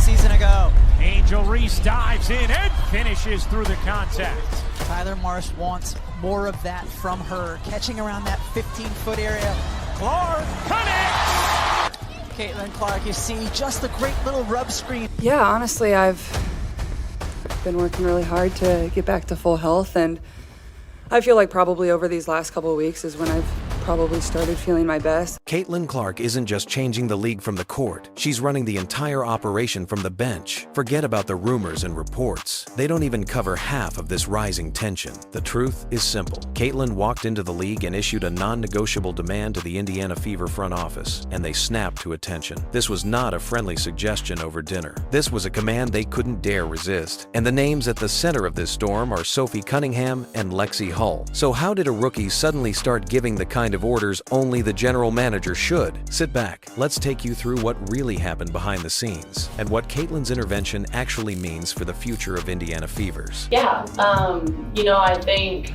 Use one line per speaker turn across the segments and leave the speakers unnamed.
season ago.
Angel Reese dives in and finishes through the contact.
Tyler Marsh wants more of that from her, catching around that 15-foot area.
Clark connects!
CaitlinClark, you see just the great little rub screen.
Yeah, honestly, I've been working really hard to get back to full health, and I feel like probably over these last couple of weeks is when I've probably started feeling my best.
CaitlinClark isn't just changing the league from the court. She's running the entire operation from the bench. Forget about the rumors and reports. They don't even cover half of this rising tension. The truth is simple. Caitlin walked into the league and issued a non-negotiable demand to the IndianaFever front office, and they snapped to attention. This was not a friendly suggestion over dinner. This was a command they couldn't dare resist. And the names at the center of this storm are Sophie Cunningham and Lexie Hull. So how did a rookie suddenly start giving the kind of orders only the general manager should? Sit back. Let's take you through what really happened behind the scenes and what Caitlin's intervention actually means for the future of Indiana Fevers.
Yeah, I think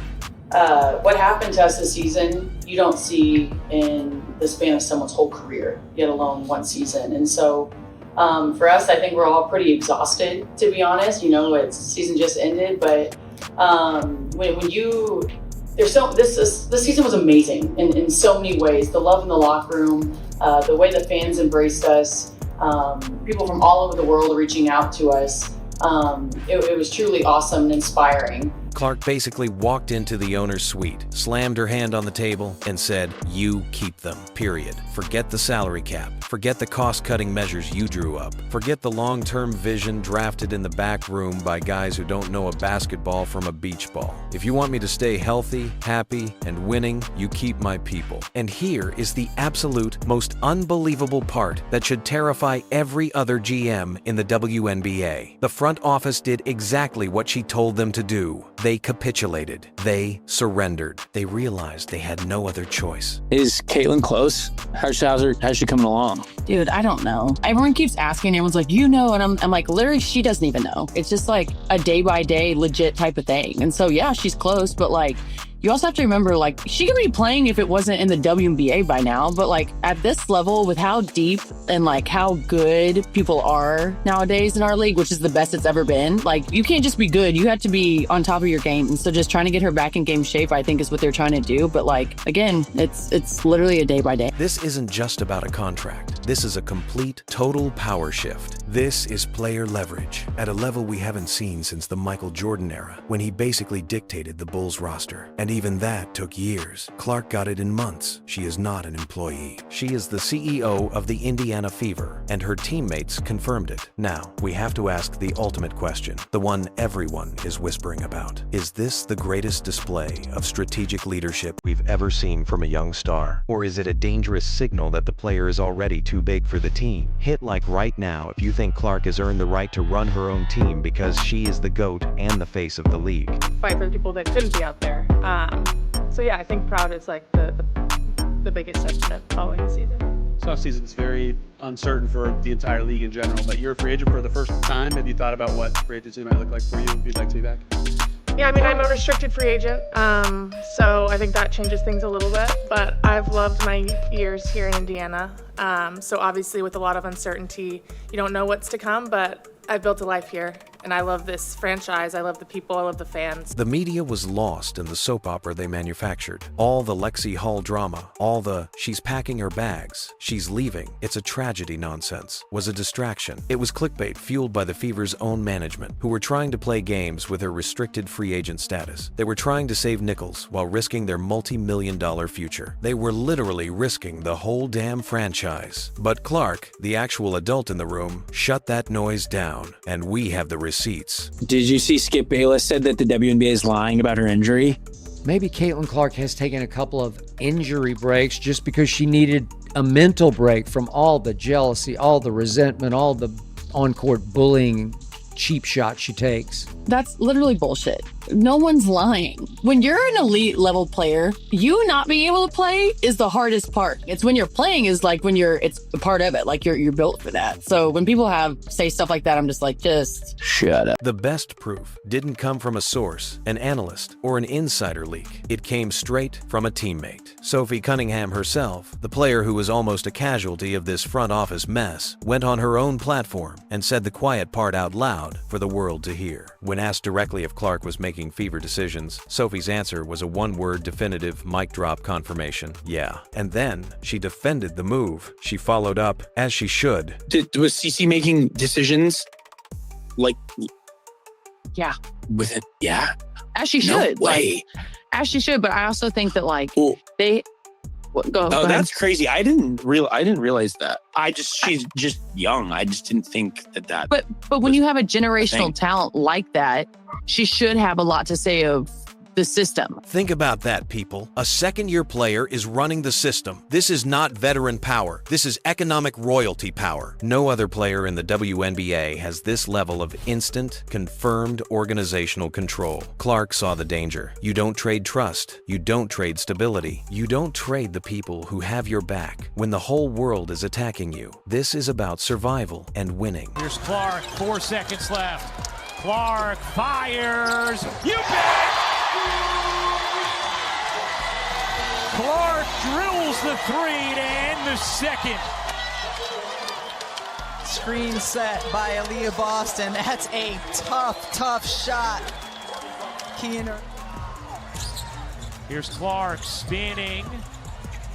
what happened to us this season, you don't see in the span of someone's whole career, let alone one season. And so for us, I think we're all pretty exhausted, to be honest. It's season just ended, but this season was amazing in so many ways. The love in the locker room, the way the fans embraced us, people from all over the world reaching out to us. It was truly awesome and inspiring.
Clark basically walked into the owner's suite, slammed her hand on the table, and said, "You keep them, period. Forget the salary cap. Forget the cost-cutting measures you drew up. Forget the long-term vision drafted in the back room by guys who don't know a basketball from a beach ball. If you want me to stay healthy, happy, and winning, you keep my people." And here is the absolute most unbelievable part that should terrify every other GM in the WNBA. The front office did exactly what she told them to do. They capitulated. They surrendered. They realized they had no other choice.
Is Caitlin close? How's she coming along?
Dude, I don't know. Everyone keeps asking. Everyone's like, and I'm like, literally, she doesn't even know. It's just like a day-by-day legit type of thing. And so, yeah, she's close, but like, you also have to remember, like, she could be playing if it wasn't in the WNBA by now, but like at this level, with how deep and like how good people are nowadays in our league, which is the best it's ever been, like, you can't just be good. You have to be on top of your game. And so just trying to get her back in game shape, I think, is what they're trying to do. But like, again, it's literally a day by day.
This isn't just about a contract. This is a complete, total power shift. This is player leverage at a level we haven't seen since the Michael Jordan era, when he basically dictated the Bulls roster. And even that took years. Clark got it in months. She is not an employee. She is the CEO of the IndianaFever, and her teammates confirmed it. Now, we have to ask the ultimate question, the one everyone is whispering about. Is this the greatest display of strategic leadership we've ever seen from a young star? Or is it a dangerous signal that the player is already too big for the team? Hit like right now if you think Clark has earned the right to run her own team because she is the GOAT and the face of the league.
Fight for the people that couldn't be out there. So yeah, I think proud is like the biggest testament following the season.
This offseason is very uncertain for the entire league in general, but you're a free agent for the first time. Have you thought about what free agency might look like for you if you'd like to be back?
Yeah, I mean, I'm a restricted free agent, so I think that changes things a little bit, but I've loved my years here in Indiana. So obviously with a lot of uncertainty, you don't know what's to come, but I've built a life here. And I love this franchise. I love the people. I love the fans.
The media was lost in the soap opera they manufactured. All the Lexie Hull drama, all the "she's packing her bags, she's leaving, it's a tragedy" nonsense was a distraction. It was clickbait fueled by the Fever's own management, who were trying to play games with her restricted free agent status. They were trying to save nickels while risking their multi-million-dollar future. They were literally risking the whole damn franchise. But Clark, the actual adult in the room, shut that noise down, and we have the receipts.
Did you see Skip Bayless said that the WNBA is lying about her injury?
Maybe CaitlinClark has taken a couple of injury breaks just because she needed a mental break from all the jealousy, all the resentment, all the on-court bullying cheap shot she takes.
That's literally bullshit. No one's lying. When you're an elite level player, you not being able to play is the hardest part. It's when you're playing is like when it's a part of it. Like you're built for that. So when people say stuff like that, I'm just like, just
Shut up.
The best proof didn't come from a source, an analyst, or an insider leak. It came straight from a teammate. Sophie Cunningham herself, the player who was almost a casualty of this front office mess, went on her own platform and said the quiet part out loud for the world to hear. When asked directly if Clark was making Fever decisions, Sophie's answer was a one-word definitive mic drop confirmation. Yeah. And then she defended the move. She followed up, as she should.
Was CC making decisions? Like,
yeah.
with it? Yeah.
As she
No
should.
way.
As she should. But I also think that
Well,
go ahead.
that's crazy. I didn't realize that. She's just young. I just didn't think that.
But when you have a generational
thing.
talent like that, she should have a lot to say of the system.
Think about that, people. A second-year player is running the system. This is not veteran power. This is economic royalty power. No other player in the WNBA has this level of instant, confirmed organizational control. Clark saw the danger. You don't trade trust. You don't trade stability. You don't trade the people who have your back when the whole world is attacking you. This is about survival and winning.
Here's Clark, 4 seconds left. Clark fires. You bet! Clark drills the 3 to end the second.
Screen set by Aaliyah Boston. That's a tough shot. Keener.
Here's Clark spinning.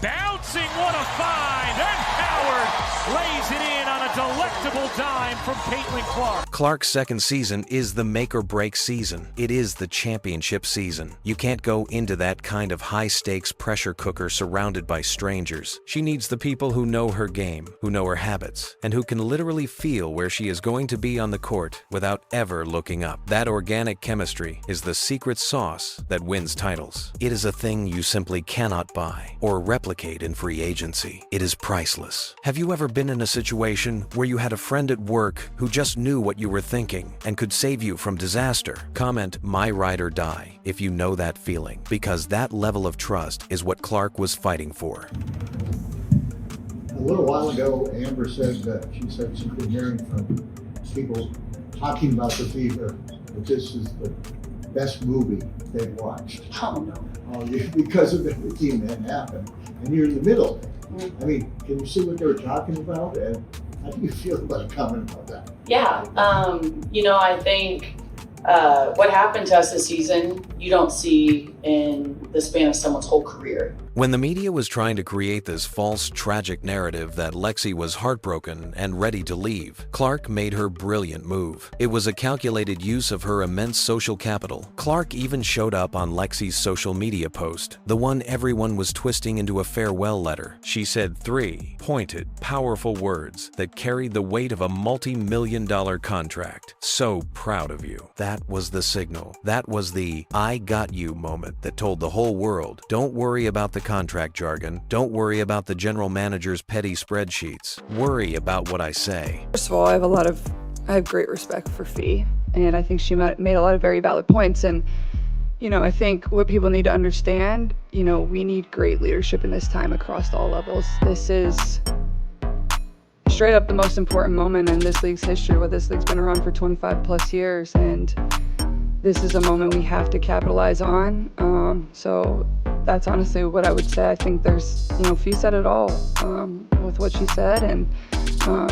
Bouncing, what a find! And Howard lays it in on a delectable dime from CaitlinClark.
Clark's second season is the make-or-break season. It is the championship season. You can't go into that kind of high-stakes pressure cooker surrounded by strangers. She needs the people who know her game, who know her habits, and who can literally feel where she is going to be on the court without ever looking up. That organic chemistry is the secret sauce that wins titles. It is a thing you simply cannot buy or replicate in free agency. It is priceless. Have you ever been in a situation where you had a friend at work who just knew what you were thinking and could save you from disaster? Comment "My ride or die" if you know that feeling, because that level of trust is what Clark was fighting for.
A little while ago, Amber said that she's been hearing from people talking about the Fever, that this is the best movie they've watched.
Oh, no.
Because of everything that happened. And you're in the middle. I mean, can you see what they were talking about? And how do you feel about comment about that?
Yeah, I think what happened to us this season, you don't see in the span of someone's whole career.
When the media was trying to create this false, tragic narrative that Lexie was heartbroken and ready to leave, Clark made her brilliant move. It was a calculated use of her immense social capital. Clark even showed up on Lexie's social media post, the one everyone was twisting into a farewell letter. She said 3 pointed, powerful words that carried the weight of a multi-million-dollar contract. So proud of you. That was the signal. That was the "I got you" moment that told the whole world, don't worry about the contract jargon. Don't worry about the general manager's petty spreadsheets. Worry about what I say.
First of all, I have great respect for Fee, and I think she made a lot of very valid points. And, I think what people need to understand, we need great leadership in this time across all levels. This is straight up the most important moment in this league's history, where this league's been around for 25 plus years, and this is a moment we have to capitalize on. So that's honestly what I would say. I think there's, Fee said it all with what she said, and I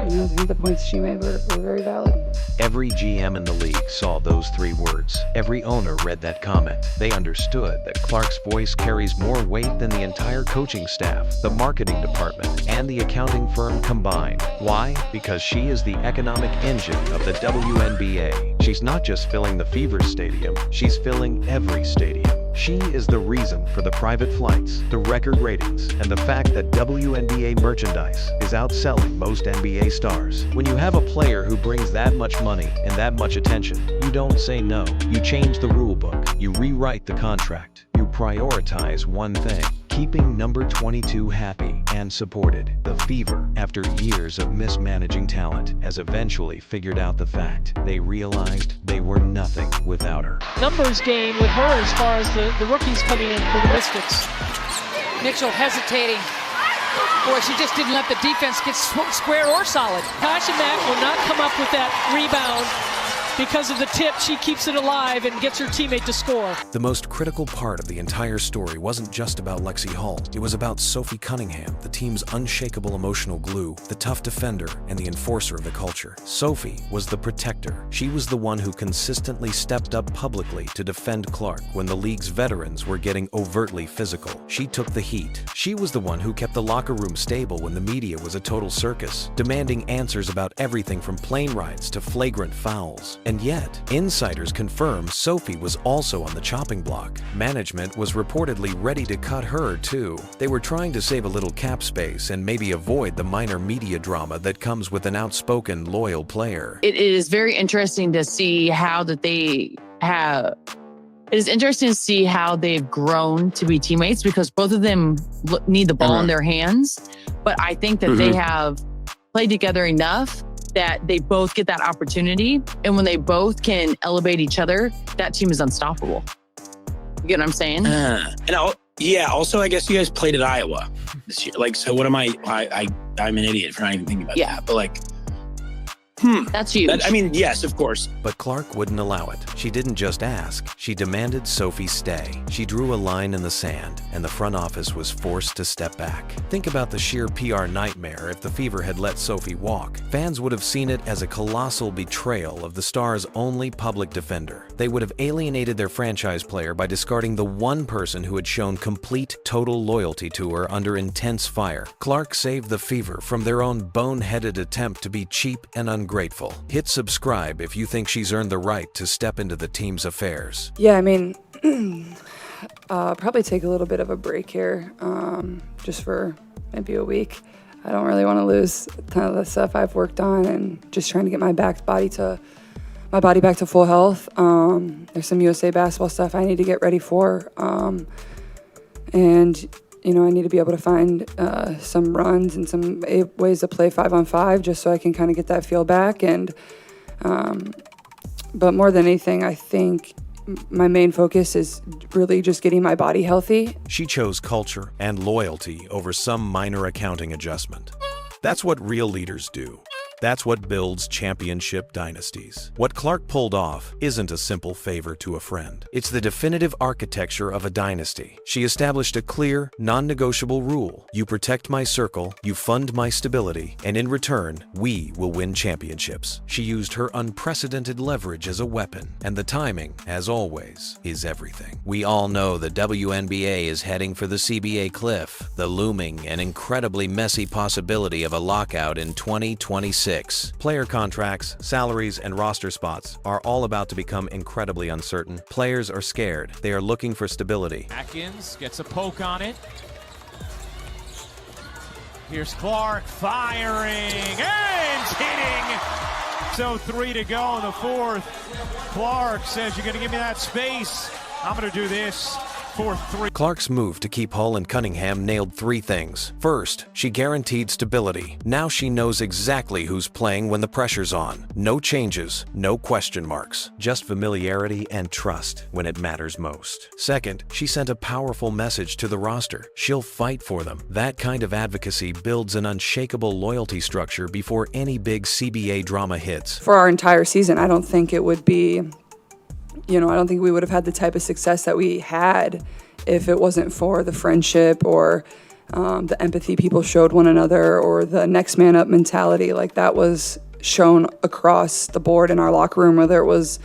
think the points she made were very valid.
Every GM in the league saw those 3 words. Every owner read that comment. They understood that Clark's voice carries more weight than the entire coaching staff, the marketing department, and the accounting firm combined. Why? Because she is the economic engine of the WNBA. She's not just filling the Fever Stadium, she's filling every stadium. She is the reason for the private flights, the record ratings, and the fact that WNBA merchandise is outselling most NBA stars. When you have a player who brings that much money and that much attention, you don't say no. You change the rule book. You rewrite the contract. You prioritize one thing. keeping number 22 happy and supported. The Fever, after years of mismanaging talent, has eventually figured out the fact. They realized they were nothing without her.
Numbers game with her as far as the rookies coming in for the Mystics.
Mitchell hesitating. Boy, she just didn't let the defense get square or solid.
Tasha Mack will not come up with that rebound. Because of the tip, she keeps it alive and gets her teammate to score.
The most critical part of the entire story wasn't just about Lexie Hull. It was about Sophie Cunningham, the team's unshakable emotional glue, the tough defender, and the enforcer of the culture. Sophie was the protector. She was the one who consistently stepped up publicly to defend Clark when the league's veterans were getting overtly physical. She took the heat. She was the one who kept the locker room stable when the media was a total circus, demanding answers about everything from plane rides to flagrant fouls. And yet, insiders confirm Sophie was also on the chopping block. Management was reportedly ready to cut her too. They were trying to save a little cap space and maybe avoid the minor media drama that comes with an outspoken, loyal player.
It is very interesting to see how that they have. It is interesting to see how they've grown to be teammates because both of them need the ball in their hands. But I think that they have played together enough that they both get that opportunity. And when they both can elevate each other, that team is unstoppable. You get what I'm saying?
Also, I guess you guys played at Iowa this year. Like, so what am I'm an idiot for not even thinking about that. But like,
that's huge.
Yes, of course.
But Clark wouldn't allow it. She didn't just ask. She demanded Sophie stay. She drew a line in the sand, and the front office was forced to step back. Think about the sheer PR nightmare if the Fever had let Sophie walk. Fans would have seen it as a colossal betrayal of the Star's only public defender. They would have alienated their franchise player by discarding the one person who had shown complete, total loyalty to her under intense fire. Clark saved the Fever from their own boneheaded attempt to be cheap and ungrateful. Hit subscribe if you think she's earned the right to step into the team's affairs.
Yeah, I mean, probably take a little bit of a break here, just for maybe a week. I don't really want to lose a ton of the stuff I've worked on, and just trying to get my body back to full health. There's some USA basketball stuff I need to get ready for, and I need to be able to find some runs and some ways to play 5-on-5 just so I can kind of get that feel back. And but more than anything, I think my main focus is really just getting my body healthy.
She chose culture and loyalty over some minor accounting adjustment. That's what real leaders do. That's what builds championship dynasties. What Clark pulled off isn't a simple favor to a friend. It's the definitive architecture of a dynasty. She established a clear, non-negotiable rule. You protect my circle, you fund my stability, and in return, we will win championships. She used her unprecedented leverage as a weapon, and the timing, as always, is everything. We all know the WNBA is heading for the CBA cliff, the looming and incredibly messy possibility of a lockout in 2026. Player contracts, salaries, and roster spots are all about to become incredibly uncertain. Players are scared. They are looking for stability.
Atkins gets a poke on it. Here's Clark firing and hitting. So 3 to go in the fourth. Clark says, you're going to give me that space. I'm going to do this. 4-3.
Clark's move to keep Hull and Cunningham nailed 3 things. First, she guaranteed stability. Now she knows exactly who's playing when the pressure's on. No changes, no question marks, just familiarity and trust when it matters most. Second, she sent a powerful message to the roster. She'll fight for them. That kind of advocacy builds an unshakable loyalty structure before any big CBA drama hits.
For our entire season, I don't think it would be I don't think we would have had the type of success that we had if it wasn't for the friendship or the empathy people showed one another or the next man up mentality. Like, that was shown across the board in our locker room, whether it was,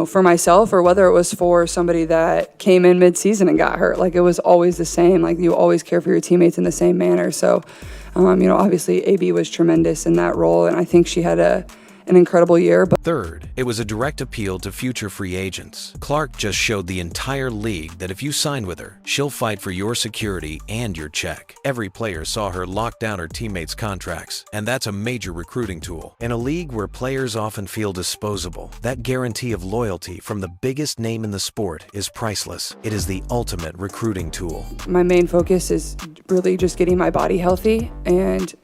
for myself or whether it was for somebody that came in mid-season and got hurt. Like, it was always the same. Like, you always care for your teammates in the same manner. So, obviously AB was tremendous in that role, and I think she had an an incredible year. But
third, it was a direct appeal to future free agents. Clark just showed the entire league that if you sign with her, she'll fight for your security and your check. Every player saw her lock down her teammates' contracts, and that's a major recruiting tool. In a league where players often feel disposable, that guarantee of loyalty from the biggest name in the sport is priceless. It is the ultimate recruiting tool.
My main focus is really just getting my body healthy, and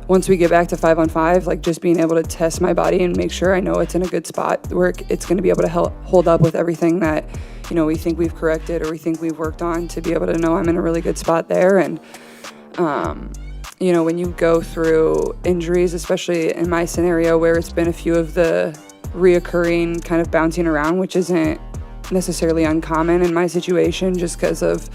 once we get back to 5-on-5, like just being able to test my body and make sure I know it's in a good spot where it's going to be able to hold up with everything that, you know, we think we've corrected or we think we've worked on, to be able to know I'm in a really good spot there. And, you know, when you go through injuries, especially in my scenario where it's been a few of the reoccurring kind of bouncing around, which isn't necessarily uncommon in my situation just because of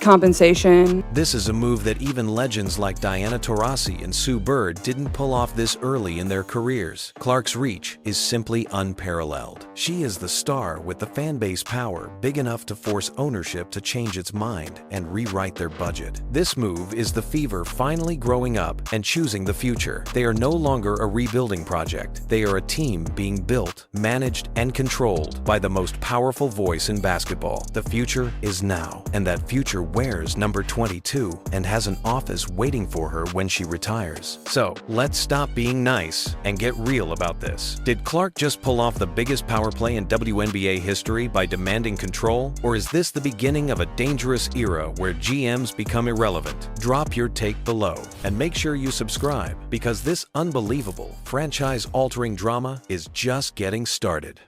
compensation.
This is a move that even legends like Diana Taurasi and Sue Bird didn't pull off this early in their careers. Clark's reach is simply unparalleled. She is the star with the fan base power big enough to force ownership to change its mind and rewrite their budget. This move is the Fever finally growing up and choosing the future. They are no longer a rebuilding project. They are a team being built, managed, and controlled by the most powerful voice in basketball. The future is now, and that future wears number 22 and has an office waiting for her when she retires. So, let's stop being nice and get real about this. Did Clark just pull off the biggest power play in WNBA history by demanding control? Or is this the beginning of a dangerous era where GMs become irrelevant? Drop your take below and make sure you subscribe, because this unbelievable, franchise-altering drama is just getting started.